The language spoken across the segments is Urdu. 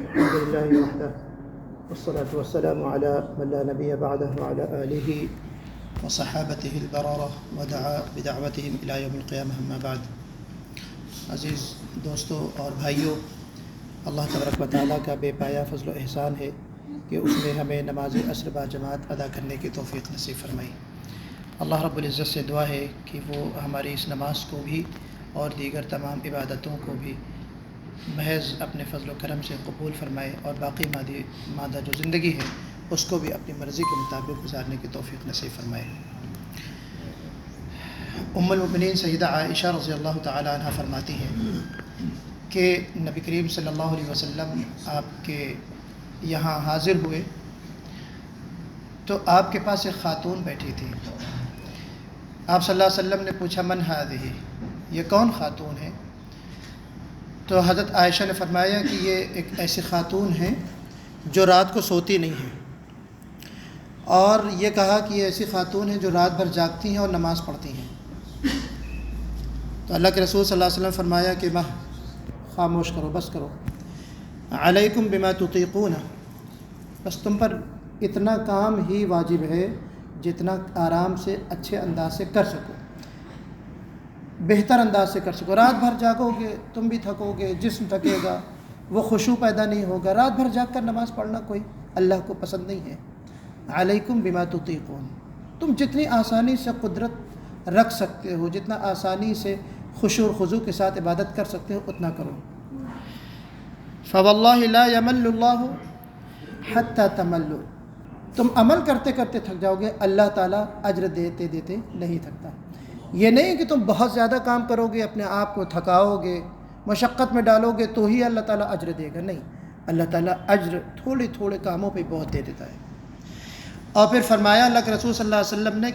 الحمد لله وحده والصلاة والسلام على من لا نبي بعده وعلى آله وصحابته البررة ودعا بدعوتهم إلى يوم القيامة أما بعد. عزیز دوستوں اور بھائیوں، اللہ تبارک و تعالیٰ کا بے پایا فضل و احسان ہے کہ اس نے ہمیں نماز عصر با جماعت ادا کرنے کی توفیق نصیب فرمائی. اللہ رب العزت سے دعا ہے کہ وہ ہماری اس نماز کو بھی اور دیگر تمام عبادتوں کو بھی محض اپنے فضل و کرم سے قبول فرمائے اور باقی مادہ جو زندگی ہے اس کو بھی اپنی مرضی کے مطابق گزارنے کی توفیق نصیب فرمائے. ام المؤمنین سیدہ عائشہ رضی اللہ تعالی عنہ فرماتی ہیں کہ نبی کریم صلی اللہ علیہ وسلم آپ کے یہاں حاضر ہوئے تو آپ کے پاس ایک خاتون بیٹھی تھی. آپ صلی اللہ علیہ وسلم نے پوچھا من ہذہ، یہ کون خاتون ہے؟ تو حضرت عائشہ نے فرمایا کہ یہ ایک ایسی خاتون ہیں جو رات کو سوتی نہیں ہیں، اور یہ کہا کہ یہ ایسی خاتون ہیں جو رات بھر جاگتی ہیں اور نماز پڑھتی ہیں. تو اللہ کے رسول صلی اللہ علیہ وسلم فرمایا کہ خاموش کرو، بس کرو، علیکم بما تطیقون، بس تم پر اتنا کام ہی واجب ہے جتنا آرام سے اچھے انداز سے کر سکو، بہتر انداز سے کر سکو. رات بھر جاگو گے تم بھی تھکو گے، جسم تھکے گا، وہ خشوع پیدا نہیں ہوگا. رات بھر جاگ کر نماز پڑھنا کوئی اللہ کو پسند نہیں ہے. علیکم بما تطیقون، تم جتنی آسانی سے قدرت رکھ سکتے ہو، جتنا آسانی سے خشوع و خضوع کے ساتھ عبادت کر سکتے ہو اتنا کرو. فواللہ لا یمل اللہ حتی تملوا، تم عمل کرتے کرتے تھک جاؤ گے، اللہ تعالیٰ اجر دیتے دیتے نہیں تھکتا. یہ نہیں کہ تم بہت زیادہ کام کرو گے، اپنے آپ کو تھکاؤ گے، مشقت میں ڈالو گے تو ہی اللہ تعالیٰ اجر دے گا. نہیں، اللہ تعالیٰ اجر تھوڑے تھوڑے کاموں پہ بہت دے دیتا ہے. اور پھر فرمایا اللہ کے رسول صلی اللہ علیہ وسلم نے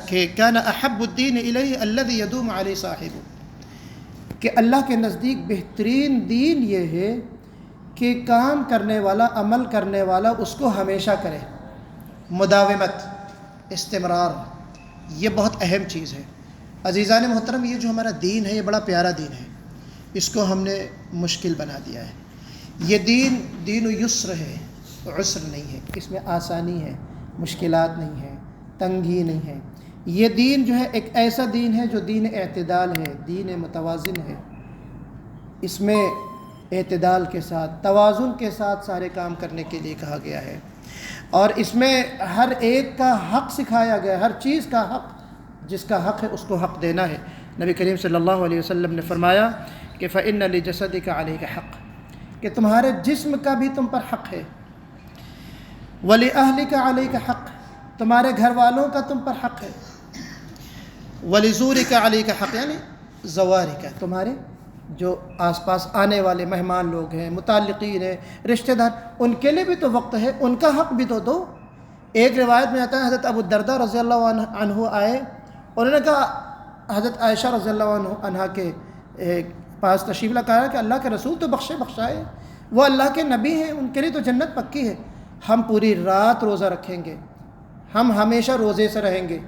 کہ کان احب الدین الیہ الذی یدوم علیہ صاحبہ، کہ اللہ کے نزدیک بہترین دین یہ ہے کہ کام کرنے والا، عمل کرنے والا اس کو ہمیشہ کرے. مداومت، استمرار، یہ بہت اہم چیز ہے. عزیزان محترم، یہ جو ہمارا دین ہے یہ بڑا پیارا دین ہے، اس کو ہم نے مشکل بنا دیا ہے. یہ دین و یسر ہے، عسر نہیں ہے. اس میں آسانی ہے، مشکلات نہیں ہے، تنگی نہیں ہے. یہ دین جو ہے ایک ایسا دین ہے جو دین اعتدال ہے، دین متوازن ہے. اس میں اعتدال کے ساتھ، توازن کے ساتھ سارے کام کرنے کے لیے کہا گیا ہے، اور اس میں ہر ایک کا حق سکھایا گیا ہے. ہر چیز کا حق، جس کا حق ہے اس کو حق دینا ہے. نبی کریم صلی اللہ علیہ وسلم نے فرمایا کہ فَإِنَّ لِجَسَدِكَ عَلَيْكَ حق، کہ تمہارے جسم کا بھی تم پر حق ہے. وَلِأَهْلِكَ عَلَيْكَ حق، تمہارے گھر والوں کا تم پر حق ہے. وَلِزُورِكَ عَلَيْكَ حق، یعنی زوارِكَ، تمہارے جو آس پاس آنے والے مہمان لوگ ہیں، متعلقین ہیں، رشتہ دار، ان کے لیے بھی تو وقت ہے، ان کا حق بھی تو دو. ایک روایت میں آتا ہے حضرت ابو الدرداء رضی اللہ عنہ آئے، انہوں نے کہا حضرت عائشہ رضی اللہ عنہ کے پاس تشریف لایا کہ اللہ کے رسول تو بخشائے، وہ اللہ کے نبی ہیں، ان کے لیے تو جنت پکی ہے. ہم پوری رات روزہ رکھیں گے، ہم ہمیشہ روزے سے رہیں گے.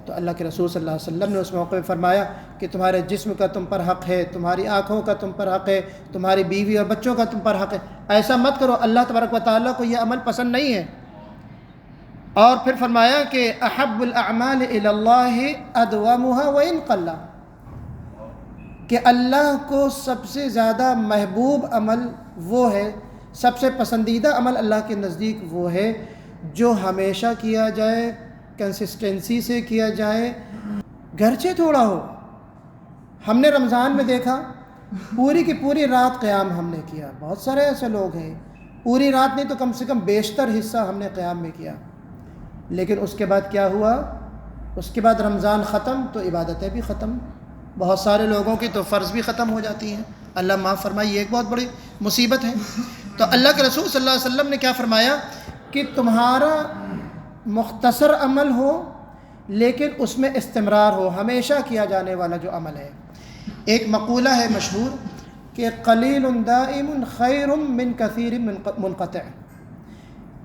تو اللہ کے رسول صلی اللہ علیہ وسلم نے اس موقع پہ فرمایا کہ تمہارے جسم کا تم پر حق ہے، تمہاری آنکھوں کا تم پر حق ہے، تمہاری بیوی اور بچوں کا تم پر حق ہے. ایسا مت کرو، اللہ تبارک و تعالیٰ کو یہ عمل پسند نہیں ہے. اور پھر فرمایا کہ احب الاعمال الی اللہ ادومها وان قل، کہ اللہ کو سب سے زیادہ محبوب عمل وہ ہے، سب سے پسندیدہ عمل اللہ کے نزدیک وہ ہے جو ہمیشہ کیا جائے، کنسسٹنسی سے کیا جائے، گرچہ تھوڑا ہو. ہم نے رمضان میں دیکھا پوری کی پوری رات قیام ہم نے کیا. بہت سارے ایسے لوگ ہیں پوری رات نہیں تو کم سے کم بیشتر حصہ ہم نے قیام میں کیا. لیکن اس کے بعد کیا ہوا؟ اس کے بعد رمضان ختم تو عبادتیں بھی ختم، بہت سارے لوگوں کی تو فرض بھی ختم ہو جاتی ہیں. اللہ معاف فرمائے، یہ ایک بہت بڑی مصیبت ہے. تو اللہ کے رسول صلی اللہ علیہ وسلم نے کیا فرمایا کہ تمہارا مختصر عمل ہو لیکن اس میں استمرار ہو، ہمیشہ کیا جانے والا جو عمل ہے. ایک مقولہ ہے مشہور کہ قلیل دائم خیر من کثیر منقطع،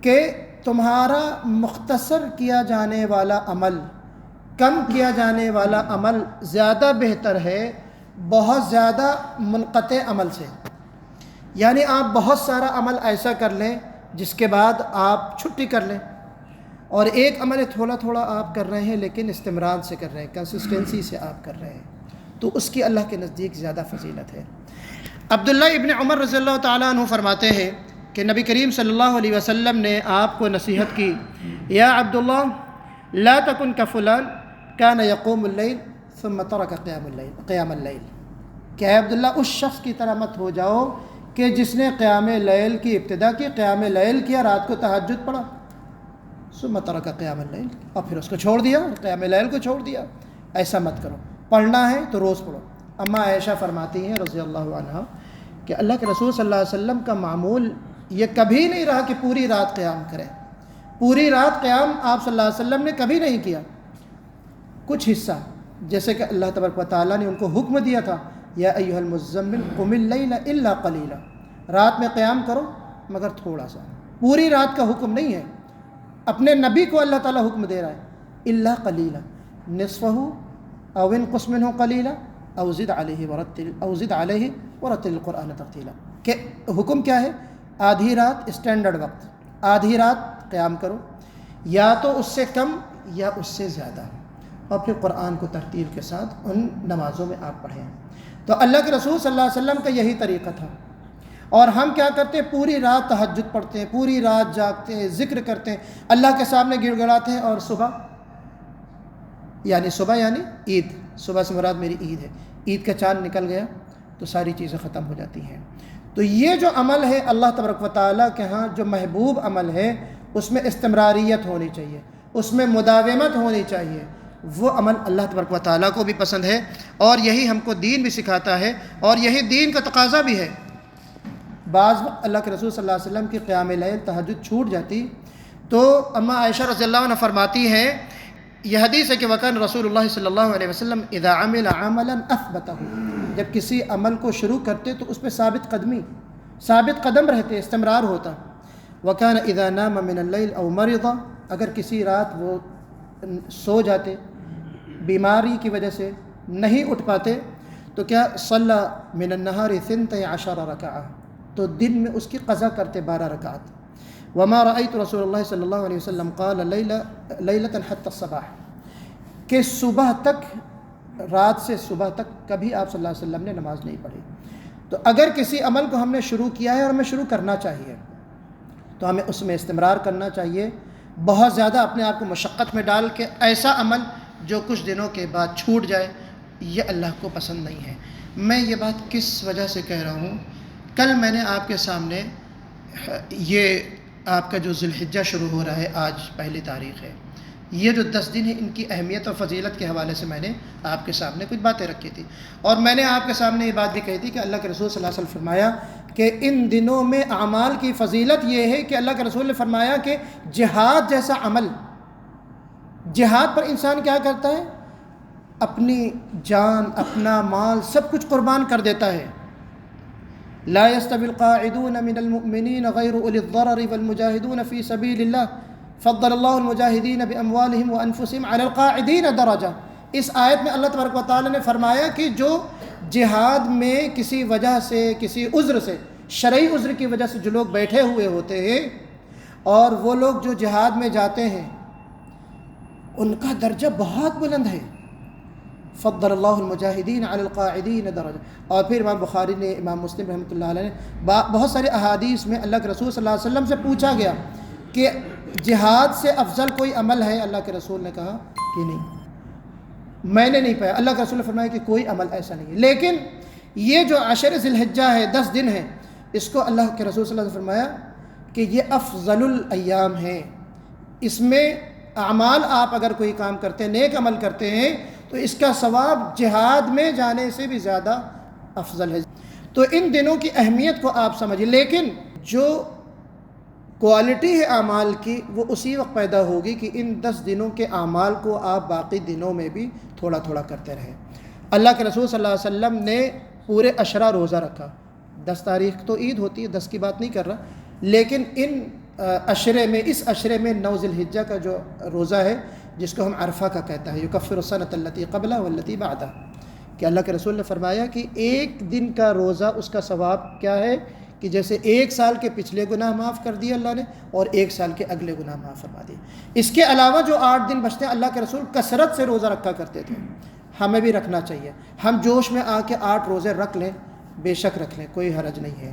کہ تمہارا مختصر کیا جانے والا عمل، کم کیا جانے والا عمل زیادہ بہتر ہے بہت زیادہ منقطع عمل سے. یعنی آپ بہت سارا عمل ایسا کر لیں جس کے بعد آپ چھٹی کر لیں، اور ایک عمل تھوڑا تھوڑا آپ کر رہے ہیں لیکن استمرار سے کر رہے ہیں، کنسسٹنسی سے آپ کر رہے ہیں، تو اس کی اللہ کے نزدیک زیادہ فضیلت ہے۔ عبداللہ ابن عمر رضی اللہ تعالیٰ عنہ فرماتے ہیں کہ نبی کریم صلی اللہ علیہ وسلم نے آپ کو نصیحت کی، یا عبداللہ لا تکن کفلان کان یقوم اللیل ثم ترک قیام اللیل، کہ اے عبداللہ اس شخص کی طرح مت ہو جاؤ کہ جس نے قیام لیل کی ابتدا کی، قیام لیل کیا، رات کو تہجد پڑھا، ثم ترک قیام اللیل، اور پھر اس کو چھوڑ دیا، قیام لیل کو چھوڑ دیا۔ ایسا مت کرو، پڑھنا ہے تو روز پڑھو۔ اما عائشہ فرماتی ہیں رضی اللہ عنہا کہ اللہ کے رسول صلی اللہ علیہ وسلم کا معمول یہ کبھی نہیں رہا کہ پوری رات قیام کریں، پوری رات قیام آپ صلی اللہ علیہ وسلم نے کبھی نہیں کیا، کچھ حصہ، جیسے کہ اللہ تبارک و تعالیٰ نے ان کو حکم دیا تھا، یا ایھا المزمل قم اللیل الا قلیلا، رات میں قیام کرو مگر تھوڑا سا، پوری رات کا حکم نہیں ہے، اپنے نبی کو اللہ تعالیٰ حکم دے رہا ہے، الا قلیلا نصفہ او انقص منہ قلیلا او زد علیہ ورتل القرآن ترتیلا، کہ حکم کیا ہے؟ آدھی رات اسٹینڈرڈ وقت، آدھی رات قیام کرو، یا تو اس سے کم یا اس سے زیادہ، اور پھر قرآن کو ترتیل کے ساتھ ان نمازوں میں آپ پڑھیں۔ تو اللہ کے رسول صلی اللہ علیہ وسلم کا یہی طریقہ تھا، اور ہم کیا کرتے ہیں؟ پوری رات تہجد پڑھتے ہیں، پوری رات جاگتے ہیں، ذکر کرتے ہیں، اللہ کے سامنے گڑ گڑاتے ہیں، اور صبح یعنی عید، صبح سے مراد میری عید ہے، عید کا چاند نکل گیا تو ساری چیزیں ختم ہو جاتی ہیں۔ تو یہ جو عمل ہے اللہ تبارک و تعالیٰ کے ہاں جو محبوب عمل ہے، اس میں استمراریت ہونی چاہیے، اس میں مداومت ہونی چاہیے، وہ عمل اللہ تبارک و تعالیٰ کو بھی پسند ہے، اور یہی ہم کو دین بھی سکھاتا ہے، اور یہی دین کا تقاضا بھی ہے۔ بعض وقت اللہ کے رسول صلی اللہ علیہ وسلم کی قیام لیل تہجد چھوٹ جاتی تو اما عائشہ رضی اللہ عنہ فرماتی ہیں، یہ حدیث ہے کہ وکان رسول اللہ صلی اللہ علیہ وسلم اذا عمل عملا اثبتہ، جب کسی عمل کو شروع کرتے تو اس پہ ثابت قدم رہتے، استمرار ہوتا۔ وکان اذا نام من اللیل او مرض، اگر کسی رات وہ سو جاتے بیماری کی وجہ سے نہیں اٹھ پاتے تو کیا صلی من النہار 12 رکعہ، تو دن میں اس کی قضا کرتے 12 رکعت۔ وما رأيت رسول اللہ صلی اللہ علیہ وسلم قال لیلۃ حتی الصباح، کہ صبح تک، رات سے صبح تک کبھی آپ صلی اللہ علیہ وسلم نے نماز نہیں پڑھی۔ تو اگر کسی عمل کو ہم نے شروع کیا ہے اور ہمیں شروع کرنا چاہیے تو ہمیں اس میں استمرار کرنا چاہیے، بہت زیادہ اپنے آپ کو مشقت میں ڈال کے ایسا عمل جو کچھ دنوں کے بعد چھوٹ جائے، یہ اللہ کو پسند نہیں ہے۔ میں یہ بات کس وجہ سے کہہ رہا ہوں؟ کل میں نے آپ کے سامنے یہ آپ کا جو ذی الحجہ شروع ہو رہا ہے، آج پہلی تاریخ ہے، یہ جو 10 دن ہیں ان کی اہمیت اور فضیلت کے حوالے سے میں نے آپ کے سامنے کچھ باتیں رکھی تھی، اور میں نے آپ کے سامنے یہ بات بھی کہی تھی کہ اللہ کے رسول صلی اللہ علیہ وسلم فرمایا کہ ان دنوں میں اعمال کی فضیلت یہ ہے کہ اللہ کے رسول نے فرمایا کہ جہاد جیسا عمل، جہاد پر انسان کیا کرتا ہے؟ اپنی جان، اپنا مال، سب کچھ قربان کر دیتا ہے۔ لا يستوي القاعدون من المؤمنين غير أولي الضرر والمجاهدون في سبيل الله فضل الله المجاهدين بأموالهم وأنفسهم على القاعدين درجة۔ اس آیت میں اللہ تبارک و تعالیٰ نے فرمایا کہ جو جہاد میں کسی وجہ سے، کسی عذر سے، شرعی عذر کی وجہ سے جو لوگ بیٹھے ہوئے ہوتے ہیں، اور وہ لوگ جو جہاد میں جاتے ہیں ان کا درجہ بہت بلند ہے۔ فضل اللہ المجاہدین علی القاعدین درجہ۔ اور پھر امام بخاری نے، امام مسلم رحمۃ اللہ علیہ نے بہت سارے احادیث میں اللہ کے رسول صلی اللہ علیہ وسلم سے پوچھا گیا کہ جہاد سے افضل کوئی عمل ہے؟ اللہ کے رسول نے کہا کہ نہیں، میں نے نہیں پایا۔ اللہ کے رسول نے فرمایا کہ کوئی عمل ایسا نہیں ہے، لیکن یہ جو عشر ذی الحجہ ہے، 10 دن ہے، اس کو اللہ کے رسول صلی اللہ علیہ وسلم نے فرمایا کہ یہ افضل الایام ہے، اس میں اعمال آپ اگر کوئی کام کرتے ہیں، نیک عمل کرتے ہیں، تو اس کا ثواب جہاد میں جانے سے بھی زیادہ افضل ہے۔ تو ان دنوں کی اہمیت کو آپ سمجھیں، لیکن جو کوالٹی ہے اعمال کی وہ اسی وقت پیدا ہوگی کہ ان 10 دنوں کے اعمال کو آپ باقی دنوں میں بھی تھوڑا تھوڑا کرتے رہیں۔ اللہ کے رسول صلی اللہ علیہ وسلم نے پورے 10 روزہ رکھا، 10 تاریخ تو عید ہوتی ہے، 10 کی بات نہیں کر رہا، لیکن ان عشرے میں، اس عشرے میں 9 ذی الحجہ کا جو روزہ ہے جس کو ہم عرفہ کا کہتا ہے، یکفر السنۃ التی قبلہ والتی بعدہ، کہ اللہ کے رسول نے فرمایا کہ ایک دن کا روزہ اس کا ثواب کیا ہے کہ جیسے 1 سال کے پچھلے گناہ معاف کر دیے اللہ نے اور 1 سال کے اگلے گناہ معاف فرما دیے۔ اس کے علاوہ جو 8 دن بچتے ہیں اللہ کے رسول کثرت سے روزہ رکھا کرتے تھے، ہمیں بھی رکھنا چاہیے۔ ہم جوش میں آ کے 8 روزے رکھ لیں، بے شک رکھ لیں، کوئی حرج نہیں ہے،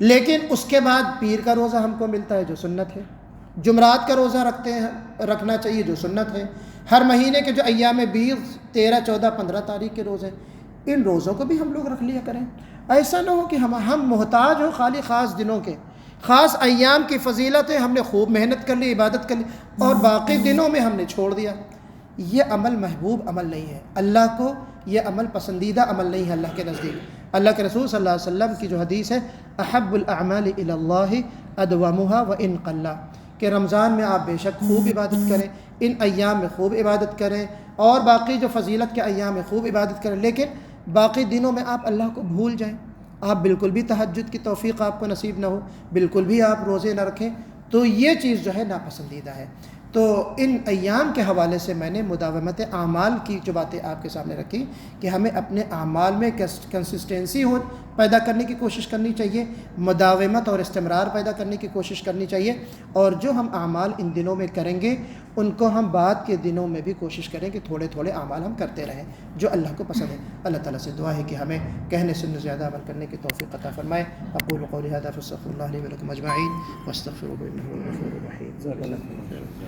لیکن اس کے بعد پیر کا روزہ ہم کو ملتا ہے جو سنت ہے، جمعرات کا روزہ رکھنا چاہیے جو سنت ہے، ہر مہینے کے جو ایام بیض 13 14 15 تاریخ کے روزے، ان روزوں کو بھی ہم لوگ رکھ لیا کریں۔ ایسا نہ ہو کہ ہم محتاج ہوں خالی خاص دنوں کے، خاص ایام کی فضیلت ہے، ہم نے خوب محنت کر لی، عبادت کر لی، اور باقی دنوں میں ہم نے چھوڑ دیا۔ یہ عمل محبوب عمل نہیں ہے، اللہ کو یہ عمل پسندیدہ عمل نہیں ہے اللہ کے نزدیک۔ اللہ کے رسول صلی اللہ علیہ وسلم کی جو حدیث ہے، احب الاعمال الی اللہ ادومها وان قل، کہ رمضان میں آپ بے شک خوب عبادت کریں، ان ایام میں خوب عبادت کریں، اور باقی جو فضیلت کے ایام میں خوب عبادت کریں، لیکن باقی دنوں میں آپ اللہ کو بھول جائیں، آپ بالکل بھی تہجد کی توفیق آپ کو نصیب نہ ہو، بالکل بھی آپ روزے نہ رکھیں، تو یہ چیز جو ہے ناپسندیدہ ہے۔ تو ان ایام کے حوالے سے میں نے مداومت اعمال کی جو باتیں آپ کے سامنے رکھی کہ ہمیں اپنے اعمال میں کنسسٹنسی پیدا کرنے کی کوشش کرنی چاہیے، مداومت اور استمرار پیدا کرنے کی کوشش کرنی چاہیے، اور جو ہم اعمال ان دنوں میں کریں گے ان کو ہم بعد کے دنوں میں بھی کوشش کریں کہ تھوڑے تھوڑے اعمال ہم کرتے رہیں جو اللہ کو پسند ہے۔ اللہ تعالیٰ سے دعا ہے کہ ہمیں کہنے سے زیادہ عمل کرنے کی توفیق عطا فرمائے۔ اقول قولی ھذا فاستغفر اللہ لی ولکم اجمعین واستغفروہ انہ هو الغفور الرحیم۔